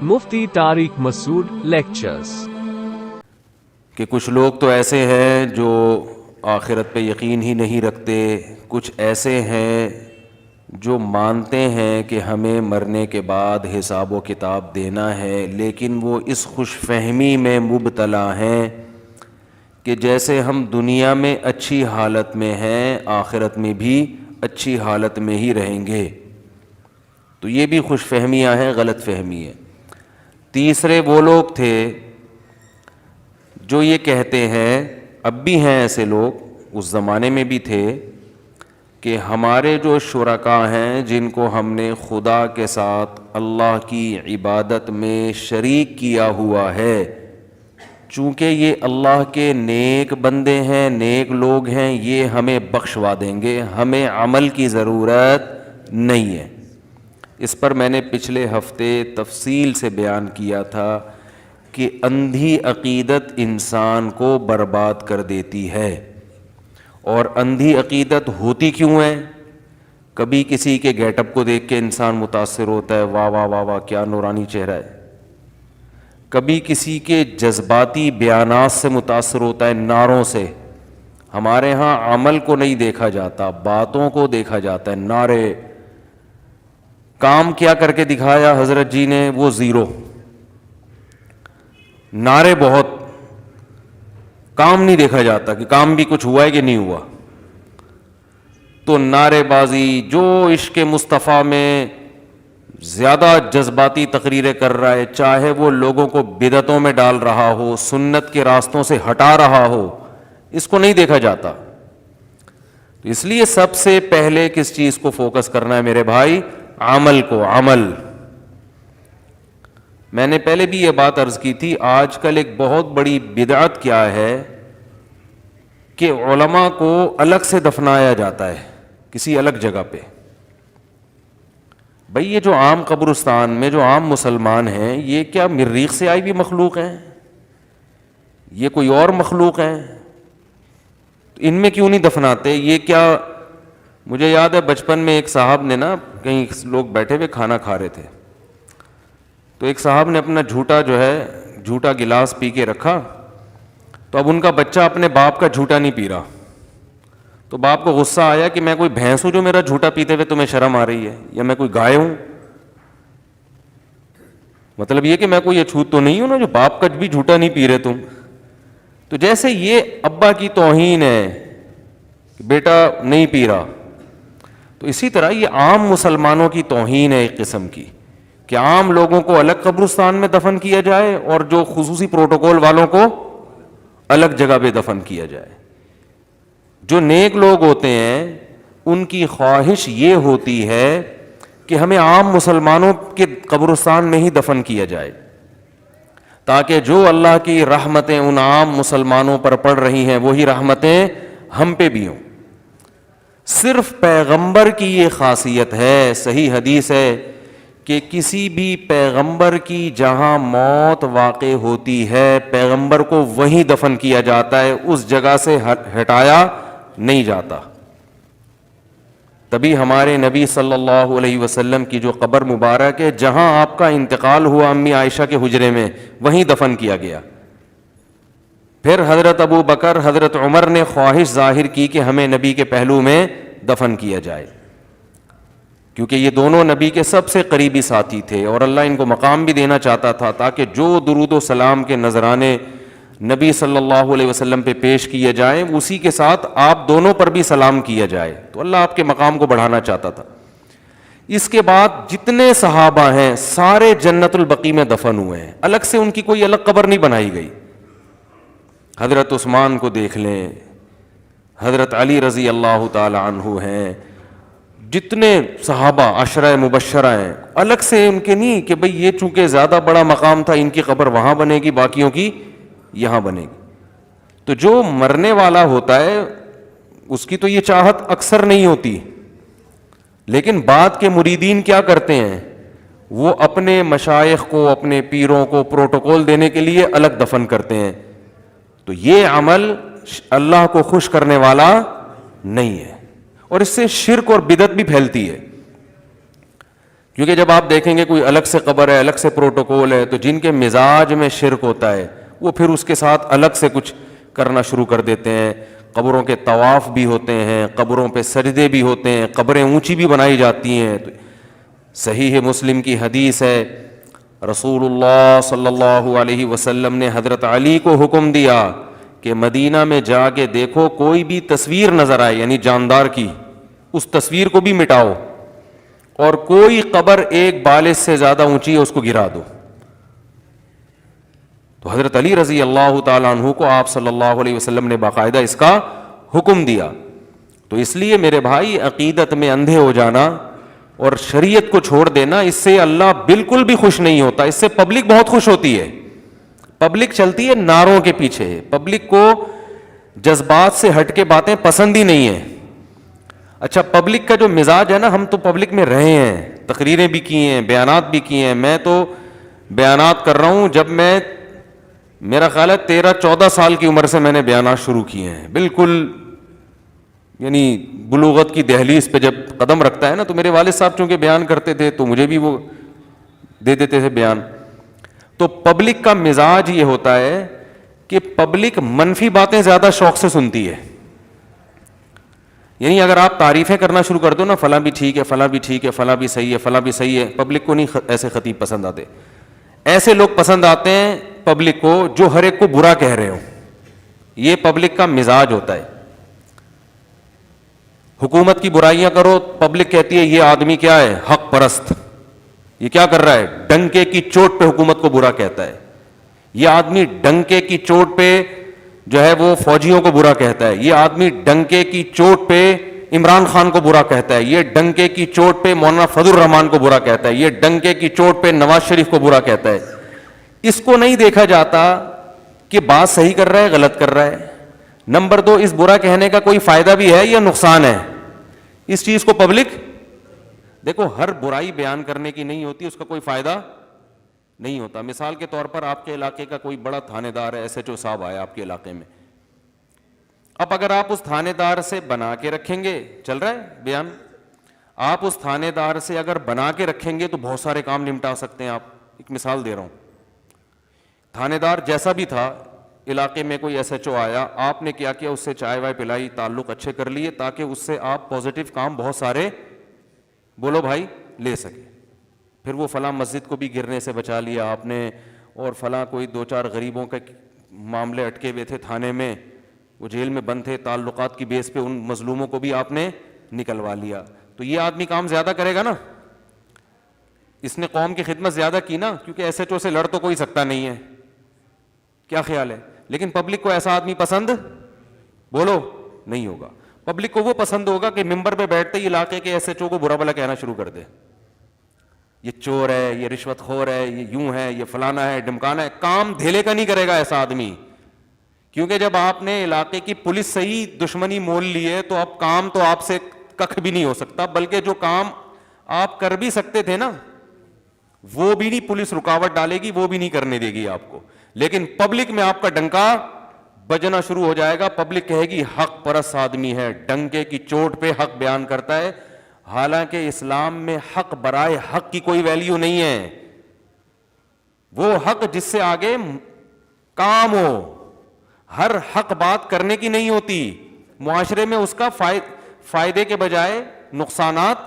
مفتی طارق مسعود lectures. کہ کچھ لوگ تو ایسے ہیں جو آخرت پہ یقین ہی نہیں رکھتے، کچھ ایسے ہیں جو مانتے ہیں کہ ہمیں مرنے کے بعد حساب و کتاب دینا ہے، لیکن وہ اس خوش فہمی میں مبتلا ہیں کہ جیسے ہم دنیا میں اچھی حالت میں ہیں آخرت میں بھی اچھی حالت میں ہی رہیں گے۔ تو یہ بھی خوش فہمیاں ہیں، غلط فہمی ہے۔ تیسرے وہ لوگ تھے جو یہ کہتے ہیں، اب بھی ہیں ایسے لوگ، اس زمانے میں بھی تھے، کہ ہمارے جو شرکاء ہیں جن کو ہم نے خدا کے ساتھ اللہ کی عبادت میں شریک کیا ہوا ہے، چونکہ یہ اللہ کے نیک بندے ہیں، نیک لوگ ہیں، یہ ہمیں بخشوا دیں گے، ہمیں عمل کی ضرورت نہیں ہے۔ اس پر میں نے پچھلے ہفتے تفصیل سے بیان کیا تھا کہ اندھی عقیدت انسان کو برباد کر دیتی ہے۔ اور اندھی عقیدت ہوتی کیوں ہے؟ کبھی کسی کے گیٹ اپ کو دیکھ کے انسان متاثر ہوتا ہے، واہ واہ واہ واہ کیا نورانی چہرہ ہے۔ کبھی کسی کے جذباتی بیانات سے متاثر ہوتا ہے، نعروں سے۔ ہمارے ہاں عمل کو نہیں دیکھا جاتا، باتوں کو دیکھا جاتا ہے، نعرے۔ کام کیا کر کے دکھایا حضرت جی نے؟ وہ زیرو۔ نعرے بہت، کام نہیں دیکھا جاتا کہ کام بھی کچھ ہوا ہے کہ نہیں ہوا۔ تو نعرے بازی، جو عشق مصطفیٰ میں زیادہ جذباتی تقریریں کر رہا ہے، چاہے وہ لوگوں کو بدعتوں میں ڈال رہا ہو، سنت کے راستوں سے ہٹا رہا ہو، اس کو نہیں دیکھا جاتا۔ تو اس لیے سب سے پہلے کس چیز کو فوکس کرنا ہے میرے بھائی؟ عمل کو، عمل۔ میں نے پہلے بھی یہ بات عرض کی تھی، آج کل ایک بہت بڑی بدعت کیا ہے کہ علماء کو الگ سے دفنایا جاتا ہے کسی الگ جگہ پہ۔ بھئی یہ جو عام قبرستان میں جو عام مسلمان ہیں، یہ کیا مریخ سے آئی بھی مخلوق ہیں؟ یہ کوئی اور مخلوق ہیں؟ ان میں کیوں نہیں دفناتے؟ یہ کیا؟ مجھے یاد ہے بچپن میں ایک صاحب نے نا، کہیں لوگ بیٹھے ہوئے کھانا کھا رہے تھے، تو ایک صاحب نے اپنا جھوٹا گلاس پی کے رکھا، تو اب ان کا بچہ اپنے باپ کا جھوٹا نہیں پی رہا، تو باپ کو غصہ آیا کہ میں کوئی بھینس ہوں جو میرا جھوٹا پیتے ہوئے تمہیں شرم آ رہی ہے، یا میں کوئی گائے ہوں؟ مطلب یہ کہ میں کوئی اچھوت تو نہیں ہوں نا جو باپ کا بھی جھوٹا نہیں پی رہے تم۔ تو جیسے یہ ابا کی توہین ہے کہ بیٹا نہیں پی رہا، تو اسی طرح یہ عام مسلمانوں کی توہین ہے ایک قسم کی، کہ عام لوگوں کو الگ قبرستان میں دفن کیا جائے اور جو خصوصی پروٹوکول والوں کو الگ جگہ پہ دفن کیا جائے۔ جو نیک لوگ ہوتے ہیں ان کی خواہش یہ ہوتی ہے کہ ہمیں عام مسلمانوں کے قبرستان میں ہی دفن کیا جائے، تاکہ جو اللہ کی رحمتیں ان عام مسلمانوں پر پڑ رہی ہیں وہی رحمتیں ہم پہ بھی ہوں۔ صرف پیغمبر کی یہ خاصیت ہے، صحیح حدیث ہے کہ کسی بھی پیغمبر کی جہاں موت واقع ہوتی ہے، پیغمبر کو وہیں دفن کیا جاتا ہے، اس جگہ سے ہٹایا نہیں جاتا۔ تبھی ہمارے نبی صلی اللہ علیہ وسلم کی جو قبر مبارک ہے، جہاں آپ کا انتقال ہوا امی عائشہ کے حجرے میں، وہیں دفن کیا گیا۔ پھر حضرت ابو بکر، حضرت عمر نے خواہش ظاہر کی کہ ہمیں نبی کے پہلو میں دفن کیا جائے، کیونکہ یہ دونوں نبی کے سب سے قریبی ساتھی تھے، اور اللہ ان کو مقام بھی دینا چاہتا تھا تاکہ جو درود و سلام کے نذرانے نبی صلی اللہ علیہ وسلم پہ پیش کیے جائیں، اسی کے ساتھ آپ دونوں پر بھی سلام کیا جائے، تو اللہ آپ کے مقام کو بڑھانا چاہتا تھا۔ اس کے بعد جتنے صحابہ ہیں سارے جنت البقیع میں دفن ہوئے ہیں، الگ سے ان کی کوئی الگ قبر نہیں بنائی گئی۔ حضرت عثمان کو دیکھ لیں، حضرت علی رضی اللہ تعالی عنہ ہیں، جتنے صحابہ عشرہ مبشرہ ہیں، الگ سے ان کے نہیں کہ بھئی یہ چونکہ زیادہ بڑا مقام تھا ان کی قبر وہاں بنے گی، باقیوں کی یہاں بنے گی۔ تو جو مرنے والا ہوتا ہے اس کی تو یہ چاہت اکثر نہیں ہوتی، لیکن بعد کے مریدین کیا کرتے ہیں، وہ اپنے مشائخ کو، اپنے پیروں کو پروٹوکول دینے کے لیے الگ دفن کرتے ہیں۔ تو یہ عمل اللہ کو خوش کرنے والا نہیں ہے۔ اور اس سے شرک اور بدعت بھی پھیلتی ہے. کیونکہ جب آپ دیکھیں گے کوئی الگ سے قبر ہے, الگ سے پروٹوکول ہے, تو جن کے مزاج میں شرک ہوتا ہے وہ پھر اس کے ساتھ الگ سے کچھ کرنا شروع کر دیتے ہیں. قبروں کے طواف بھی ہوتے ہیں, قبروں پہ سجدے بھی ہوتے ہیں, قبریں اونچی بھی بنائی جاتی ہیں. صحیح مسلم کی حدیث ہے, رسول اللہ صلی اللہ علیہ وسلم نے حضرت علی کو حکم دیا کہ مدینہ میں جا کے دیکھو کوئی بھی تصویر نظر آئے, یعنی جاندار کی, اس تصویر کو بھی مٹاؤ, اور کوئی قبر ایک بالش سے زیادہ اونچی ہے اس کو گرا دو. تو حضرت علی رضی اللہ تعالیٰ عنہ کو آپ صلی اللہ علیہ وسلم نے باقاعدہ اس کا حکم دیا. تو اس لیے میرے بھائی, عقیدت میں اندھے ہو جانا اور شریعت کو چھوڑ دینا, اس سے اللہ بالکل بھی خوش نہیں ہوتا. اس سے پبلک بہت خوش ہوتی ہے. پبلک چلتی ہے نعروں کے پیچھے, پبلک کو جذبات سے ہٹ کے باتیں پسند ہی نہیں ہیں. اچھا, پبلک کا جو مزاج ہے نا, ہم تو پبلک میں رہے ہیں, تقریریں بھی کی ہیں, بیانات بھی کیے ہیں. میں تو بیانات کر رہا ہوں جب میں, میرا خیال ہے 13-14 سال کی عمر سے میں نے بیانات شروع کیے ہیں. بالکل یعنی بلوغت کی دہلیز پہ جب قدم رکھتا ہے نا, تو میرے والد صاحب چونکہ بیان کرتے تھے تو مجھے بھی وہ دے دیتے تھے بیان. تو پبلک کا مزاج یہ ہوتا ہے کہ پبلک منفی باتیں زیادہ شوق سے سنتی ہے. یعنی اگر آپ تعریفیں کرنا شروع کر دو نا, فلاں بھی ٹھیک ہے, فلاں بھی ٹھیک ہے, فلاں بھی صحیح ہے, فلاں بھی صحیح ہے, پبلک کو نہیں ایسے خطیب پسند آتے. ایسے لوگ پسند آتے ہیں پبلک کو جو ہر ایک کو برا کہہ رہے ہوں. یہ پبلک کا مزاج ہوتا ہے. حکومت کی برائیاں کرو, پبلک کہتی ہے یہ آدمی کیا ہے, حق پرست, یہ کیا کر رہا ہے, ڈنکے کی چوٹ پہ حکومت کو برا کہتا ہے. یہ آدمی ڈنکے کی چوٹ پہ جو ہے وہ فوجیوں کو برا کہتا ہے. یہ آدمی ڈنکے کی چوٹ پہ عمران خان کو برا کہتا ہے. یہ ڈنکے کی چوٹ پہ مولانا فضل الرحمان کو برا کہتا ہے. یہ ڈنکے کی چوٹ پہ نواز شریف کو برا کہتا ہے. اس کو نہیں دیکھا جاتا کہ بات صحیح کر رہا ہے, غلط کر رہا ہے. نمبر 2, اس برا کہنے کا کوئی فائدہ بھی ہے یا نقصان ہے. اس چیز کو پبلک, دیکھو ہر برائی بیان کرنے کی نہیں ہوتی, اس کا کوئی فائدہ نہیں ہوتا. مثال کے طور پر آپ کے علاقے کا کوئی بڑا تھانے دار ہے, SHO صاحب آیا آپ کے علاقے میں. اب اگر آپ اس تھانے دار سے بنا کے رکھیں گے, چل رہا ہے بیان, آپ اس تھانے دار سے اگر بنا کے رکھیں گے تو بہت سارے کام نمٹا سکتے ہیں آپ. ایک مثال دے رہا ہوں, تھانے دار جیسا بھی تھا, علاقے میں کوئی SHO آیا, آپ نے کیا کیا, اس سے چائے وائے پلائی, تعلق اچھے کر لیے تاکہ اس سے آپ پازیٹیو کام بہت سارے, بولو بھائی, لے سکے. پھر وہ فلاں مسجد کو بھی گرنے سے بچا لیا آپ نے, اور فلاں کوئی 2-4 غریبوں کے معاملے اٹکے ہوئے تھے تھانے میں, وہ جیل میں بند تھے, تعلقات کی بیس پہ ان مظلوموں کو بھی آپ نے نکلوا لیا. تو یہ آدمی کام زیادہ کرے گا نا, اس نے قوم کی خدمت زیادہ کی نا, کیونکہ SHO سے لڑ تو کوئی سکتا نہیں ہے. کیا خیال ہے؟ لیکن پبلک کو ایسا آدمی پسند, بولو, نہیں ہوگا. پبلک کو وہ پسند ہوگا کہ ممبر پہ بیٹھتے ہی علاقے کے SHO کو برا بلا کہنا شروع کر دے, یہ چور ہے, یہ رشوت خور ہے, یہ یوں ہے, یہ فلانا ہے, ڈمکانا ہے. کام دھیلے کا نہیں کرے گا ایسا آدمی, کیونکہ جب آپ نے علاقے کی پولیس سے ہی دشمنی مول لی ہے تو اب کام تو آپ سے ککھ بھی نہیں ہو سکتا, بلکہ جو کام آپ کر بھی سکتے تھے نا وہ بھی نہیں پولیس رکاوٹ ڈالے گی, وہ بھی نہیں کرنے دے گی آپ کو. لیکن پبلک میں آپ کا ڈنکا بجنا شروع ہو جائے گا. پبلک کہے گی حق پرست آدمی ہے, ڈنکے کی چوٹ پہ حق بیان کرتا ہے. حالانکہ اسلام میں حق برائے حق کی کوئی ویلیو نہیں ہے. وہ حق جس سے آگے کام ہو, ہر حق بات کرنے کی نہیں ہوتی. معاشرے میں اس کا فائدے کے بجائے نقصانات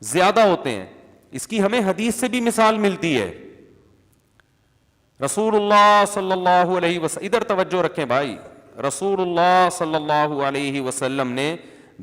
زیادہ ہوتے ہیں. اس کی ہمیں حدیث سے بھی مثال ملتی ہے. رسول اللہ صلی اللہ علیہ وسلم, ادھر توجہ رکھیں بھائی, رسول اللہ صلی اللہ علیہ وسلم نے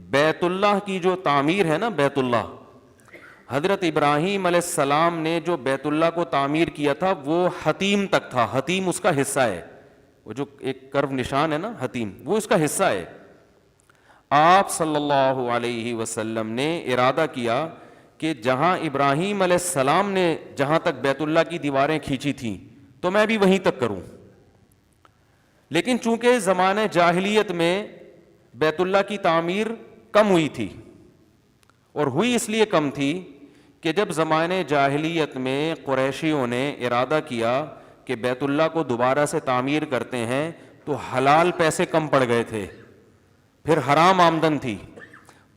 بیت اللہ کی جو تعمیر ہے نا, بیت اللہ, حضرت ابراہیم علیہ السلام نے جو بیت اللہ کو تعمیر کیا تھا وہ حتیم تک تھا. حتیم اس کا حصہ ہے, وہ جو ایک کرو نشان ہے نا حتیم, وہ اس کا حصہ ہے. آپ صلی اللہ علیہ وسلم نے ارادہ کیا کہ جہاں ابراہیم علیہ السلام نے جہاں تک بیت اللہ کی دیواریں کھینچی تھیں تو میں بھی وہیں تک کروں. لیکن چونکہ زمانہ جاہلیت میں بیت اللہ کی تعمیر کم ہوئی تھی, اور ہوئی اس لیے کم تھی کہ جب زمانے جاہلیت میں قریشیوں نے ارادہ کیا کہ بیت اللہ کو دوبارہ سے تعمیر کرتے ہیں تو حلال پیسے کم پڑ گئے تھے, پھر حرام آمدن تھی,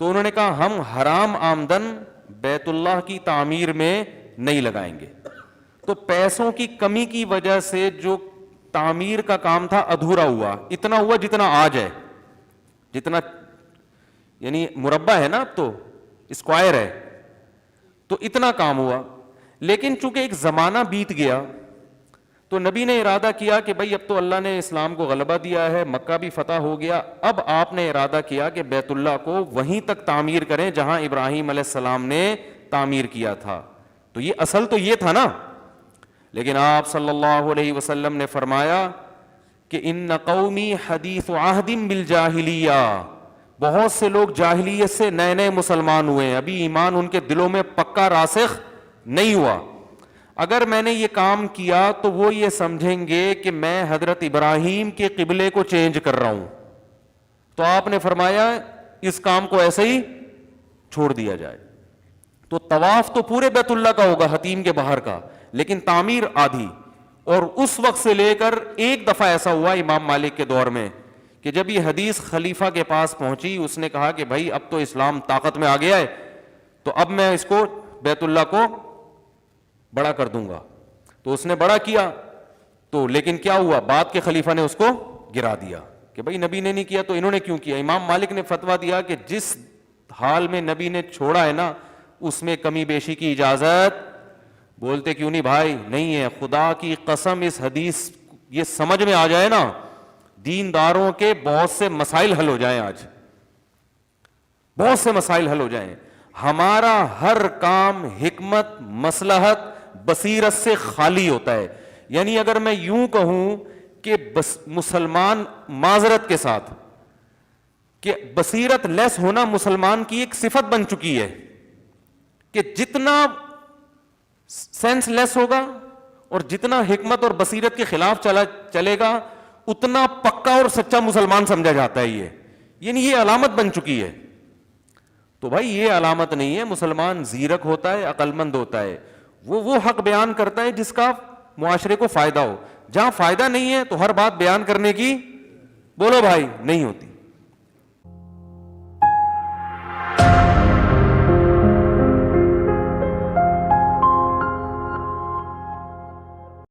تو انہوں نے کہا ہم حرام آمدن بیت اللہ کی تعمیر میں نہیں لگائیں گے. تو پیسوں کی کمی کی وجہ سے جو تعمیر کا کام تھا ادھورا ہوا, اتنا ہوا جتنا آج ہے, جتنا یعنی مربع ہے نا, اب تو اسکوائر ہے, تو اتنا کام ہوا. لیکن چونکہ ایک زمانہ بیت گیا تو نبی نے ارادہ کیا کہ بھائی اب تو اللہ نے اسلام کو غلبہ دیا ہے, مکہ بھی فتح ہو گیا, اب آپ نے ارادہ کیا کہ بیت اللہ کو وہیں تک تعمیر کریں جہاں ابراہیم علیہ السلام نے تعمیر کیا تھا. تو یہ اصل تو یہ تھا نا. لیکن آپ صلی اللہ علیہ وسلم نے فرمایا کہ ان قومی حدیث عہد بالجاہلیہ, بہت سے لوگ جاہلیت سے نئے نئے مسلمان ہوئے ہیں, ابھی ایمان ان کے دلوں میں پکا راسخ نہیں ہوا. اگر میں نے یہ کام کیا تو وہ یہ سمجھیں گے کہ میں حضرت ابراہیم کے قبلے کو چینج کر رہا ہوں. تو آپ نے فرمایا اس کام کو ایسے ہی چھوڑ دیا جائے. تو طواف تو پورے بیت اللہ کا ہوگا, حتیم کے باہر کا, لیکن تعمیر آدھی. اور اس وقت سے لے کر ایک دفعہ ایسا ہوا امام مالک کے دور میں کہ جب یہ حدیث خلیفہ کے پاس پہنچی, اس نے کہا کہ بھائی اب تو اسلام طاقت میں آ گیا ہے, تو اب میں اس کو بیت اللہ کو بڑا کر دوں گا. تو اس نے بڑا کیا, تو لیکن کیا ہوا, بعد کے خلیفہ نے اس کو گرا دیا کہ بھائی نبی نے نہیں کیا تو انہوں نے کیوں کیا. امام مالک نے فتویٰ دیا کہ جس حال میں نبی نے چھوڑا ہے نا اس میں کمی بیشی کی اجازت. بولتے کیوں نہیں بھائی, نہیں ہے, خدا کی قسم اس حدیث یہ سمجھ میں آ جائے نا, دینداروں کے بہت سے مسائل حل ہو جائیں, آج بہت سے مسائل حل ہو جائیں. ہمارا ہر کام حکمت, مصلحت, بصیرت سے خالی ہوتا ہے. یعنی اگر میں یوں کہوں کہ مسلمان معذرت کے ساتھ کہ بصیرت لیس ہونا مسلمان کی ایک صفت بن چکی ہے کہ جتنا سینس لیس ہوگا اور جتنا حکمت اور بصیرت کے خلاف چلے گا اتنا پکا اور سچا مسلمان سمجھا جاتا ہے. یعنی یہ علامت بن چکی ہے. تو بھائی یہ علامت نہیں ہے. مسلمان زیرک ہوتا ہے, عقل مند ہوتا ہے, وہ حق بیان کرتا ہے جس کا معاشرے کو فائدہ ہو. جہاں فائدہ نہیں ہے تو ہر بات بیان کرنے کی بولو بھائی نہیں ہوتی.